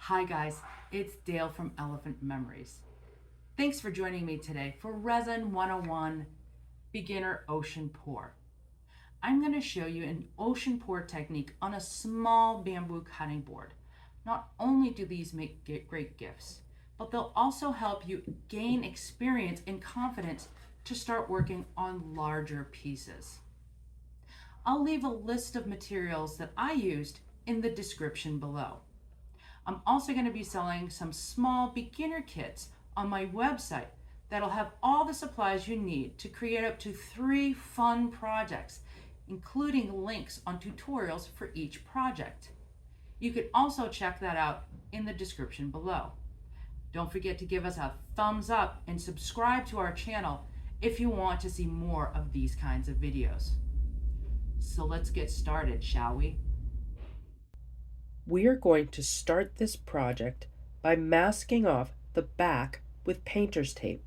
Hi guys, it's Dale from Elephant Memories. Thanks for joining me today for Resin 101 Beginner Ocean Pour. I'm going to show you an ocean pour technique on a small bamboo cutting board. Not only do these make great gifts, but they'll also help you gain experience and confidence to start working on larger pieces. I'll leave a list of materials that I used in the description below. I'm also going to be selling some small beginner kits on my website that'll have all the supplies you need to create up to 3 fun projects, including links on tutorials for each project. You can also check that out in the description below. Don't forget to give us a thumbs up and subscribe to our channel if you want to see more of these kinds of videos. So let's get started, shall we? We are going to start this project by masking off the back with painter's tape.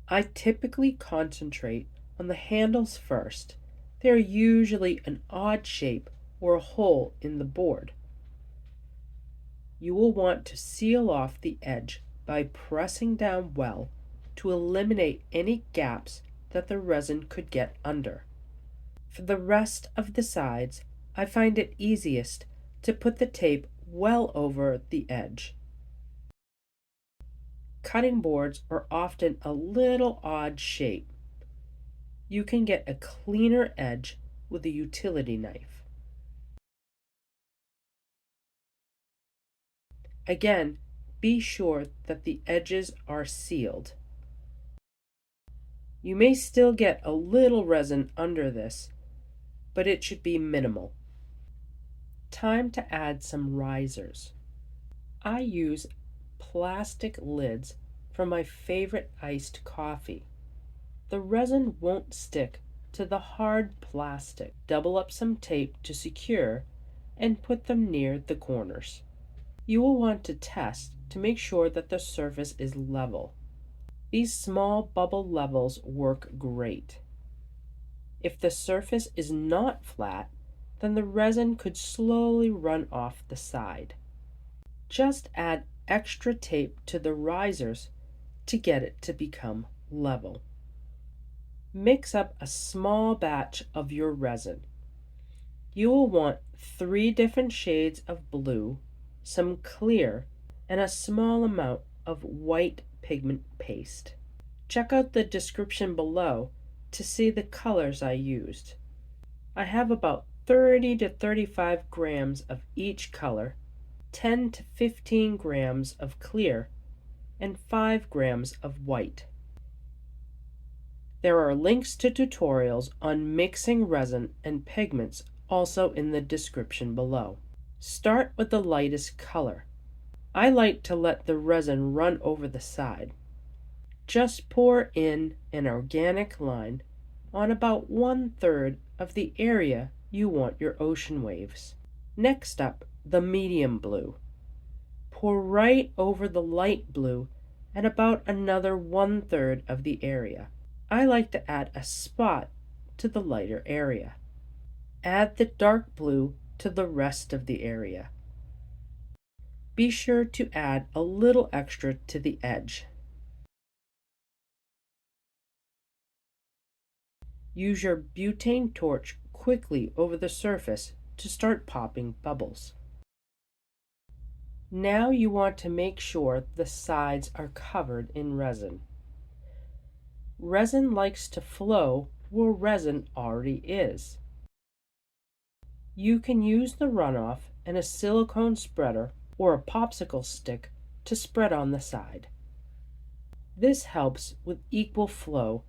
I typically concentrate on the handles first. They are usually an odd shape or a hole in the board. You will want to seal off the edge by pressing down well to eliminate any gaps that the resin could get under. For the rest of the sides, I find it easiest to put the tape well over the edge. Cutting boards are often a little odd shape. You can get a cleaner edge with a utility knife. Again, be sure that the edges are sealed. You may still get a little resin under this, but it should be minimal. Time to add some risers. I use plastic lids from my favorite iced coffee. The resin won't stick to the hard plastic. Double up some tape to secure and put them near the corners. You will want to test to make sure that the surface is level. These small bubble levels work great. If the surface is not flat, then the resin could slowly run off the side. Just add extra tape to the risers to get it to become level. Mix up a small batch of your resin. You will want 3 different shades of blue, some clear, and a small amount of white pigment paste. Check out the description below to see the colors I used. I have about 30 to 35 grams of each color, 10 to 15 grams of clear, and 5 grams of white. There are links to tutorials on mixing resin and pigments also in the description below. Start with the lightest color. I like to let the resin run over the side. Just pour in an organic line on about 1/3 of the area you want your ocean waves. Next up, the medium blue. Pour right over the light blue and about another 1/3 of the area. I like to add a spot to the lighter area. Add the dark blue to the rest of the area. Be sure to add a little extra to the edge. Use your butane torch quickly over the surface to start popping bubbles. Now you want to make sure the sides are covered in resin. Resin likes to flow where resin already is. You can use the runoff and a silicone spreader or a popsicle stick to spread on the side. This helps with equal flow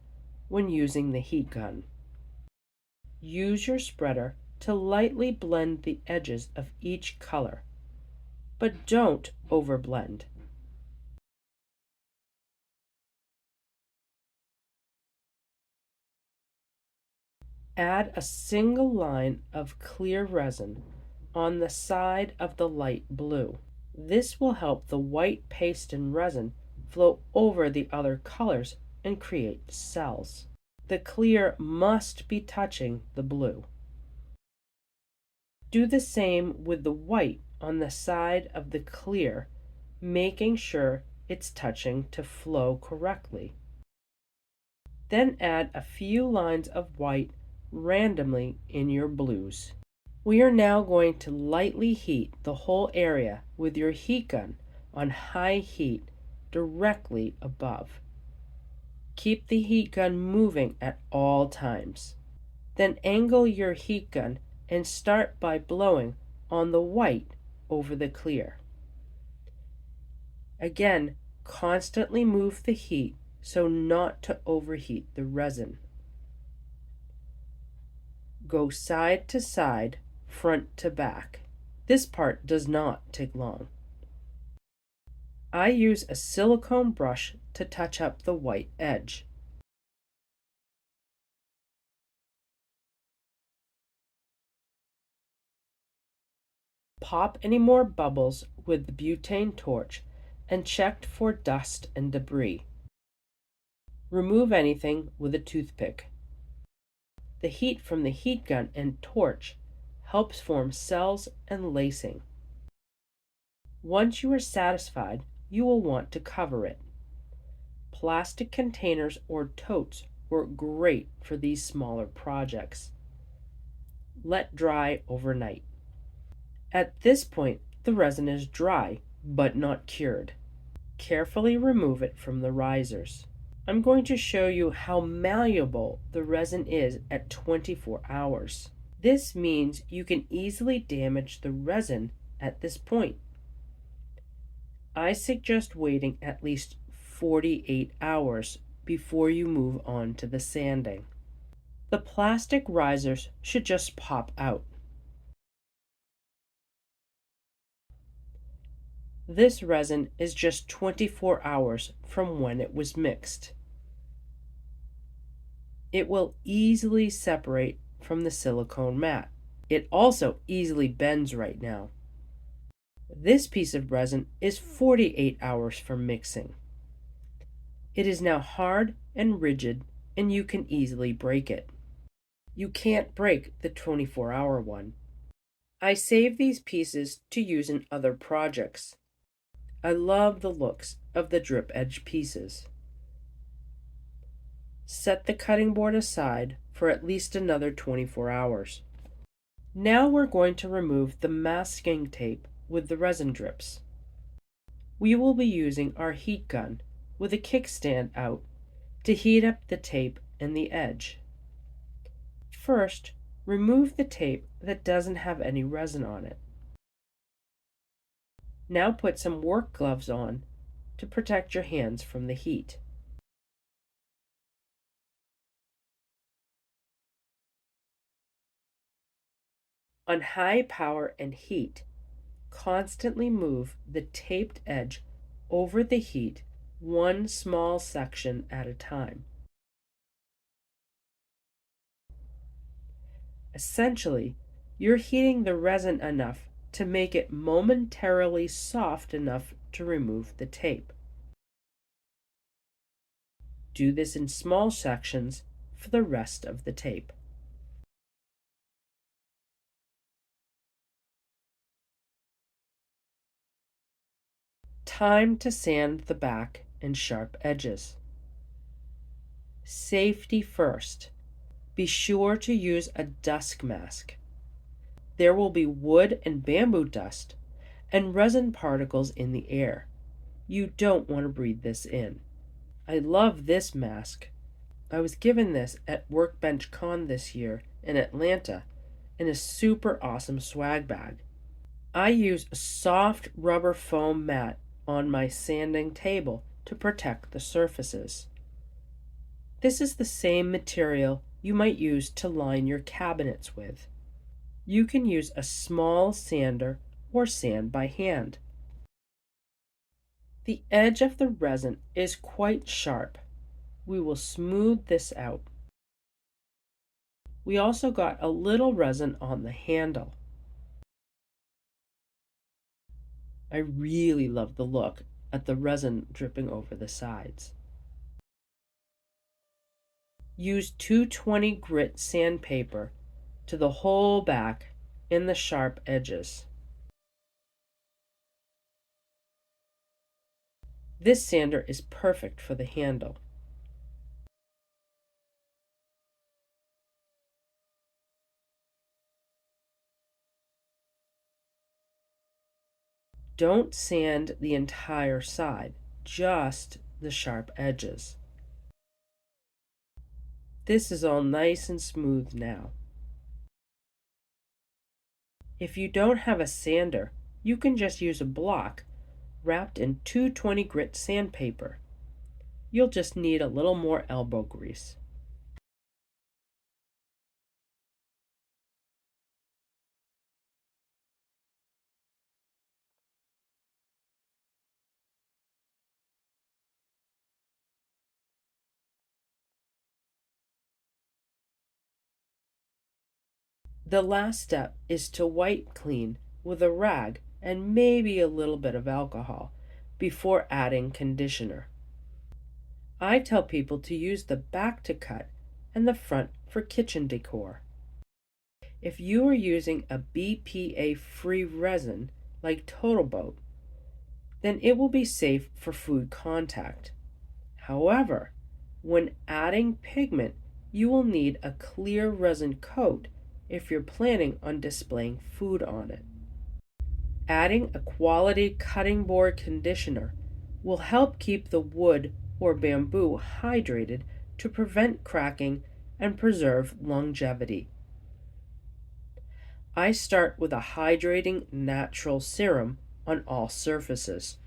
when using the heat gun. Use your spreader to lightly blend the edges of each color, but don't overblend. Add a single line of clear resin on the side of the light blue. This will help the white paste and resin flow over the other colors and create cells. The clear must be touching the blue. Do the same with the white on the side of the clear, making sure it's touching to flow correctly. Then add a few lines of white randomly in your blues. We are now going to lightly heat the whole area with your heat gun on high heat directly above. Keep the heat gun moving at all times. Then angle your heat gun and start by blowing on the white over the clear. Again, constantly move the heat so not to overheat the resin. Go side to side, front to back. This part does not take long. I use a silicone brush to touch up the white edge. Pop any more bubbles with the butane torch and check for dust and debris. Remove anything with a toothpick. The heat from the heat gun and torch helps form cells and lacing. Once you are satisfied, you will want to cover it. Plastic containers or totes work great for these smaller projects. Let dry overnight. At this point, the resin is dry, but not cured. Carefully remove it from the risers. I'm going to show you how malleable the resin is at 24 hours. This means you can easily damage the resin at this point. I suggest waiting at least 48 hours before you move on to the sanding. The plastic risers should just pop out. This resin is just 24 hours from when it was mixed. It will easily separate from the silicone mat. It also easily bends right now. This piece of resin is 48 hours from mixing. It is now hard and rigid, and you can easily break it. You can't break the 24-hour one. I save these pieces to use in other projects. I love the looks of the drip edge pieces. Set the cutting board aside for at least another 24 hours. Now we're going to remove the masking tape with the resin drips. We will be using our heat gun with a kickstand out to heat up the tape and the edge. First, remove the tape that doesn't have any resin on it. Now put some work gloves on to protect your hands from the heat. On high power and heat, constantly move the taped edge over the heat one small section at a time. Essentially, you're heating the resin enough to make it momentarily soft enough to remove the tape. Do this in small sections for the rest of the tape. Time to sand the back and sharp edges. Safety first. Be sure to use a dust mask. There will be wood and bamboo dust and resin particles in the air. You don't want to breathe this in. I love this mask. I was given this at Workbench Con this year in Atlanta in a super awesome swag bag. I use a soft rubber foam mat on my sanding table to protect the surfaces. This is the same material you might use to line your cabinets with. You can use a small sander or sand by hand. The edge of the resin is quite sharp. We will smooth this out. We also got a little resin on the handle. I really love the look at the resin dripping over the sides. Use 220 grit sandpaper to the whole back and the sharp edges. This sander is perfect for the handle. Don't sand the entire side, just the sharp edges. This is all nice and smooth now. If you don't have a sander, you can just use a block wrapped in 220 grit sandpaper. You'll just need a little more elbow grease. The last step is to wipe clean with a rag and maybe a little bit of alcohol before adding conditioner. I tell people to use the back to cut and the front for kitchen decor. If you are using a BPA-free resin like Total Boat, then it will be safe for food contact. However, when adding pigment, you will need a clear resin coat if you're planning on displaying food on it. Adding a quality cutting board conditioner will help keep the wood or bamboo hydrated to prevent cracking and preserve longevity. I start with a hydrating natural serum on all surfaces.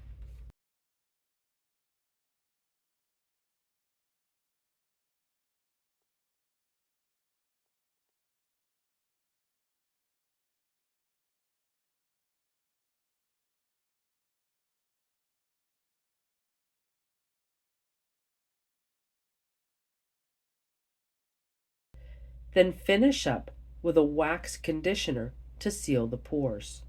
Then finish up with a wax conditioner to seal the pores.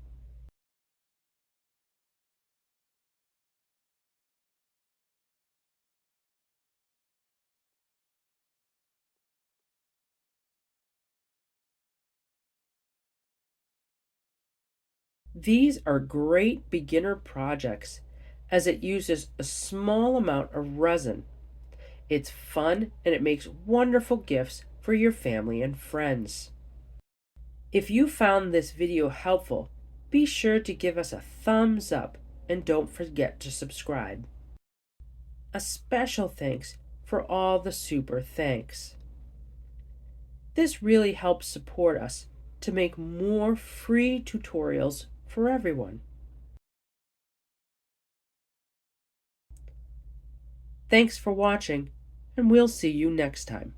These are great beginner projects as it uses a small amount of resin. It's fun and it makes wonderful gifts for your family and friends. If you found this video helpful, be sure to give us a thumbs up and don't forget to subscribe. A special thanks for all the super thanks. This really helps support us to make more free tutorials for everyone. Thanks for watching, and we'll see you next time.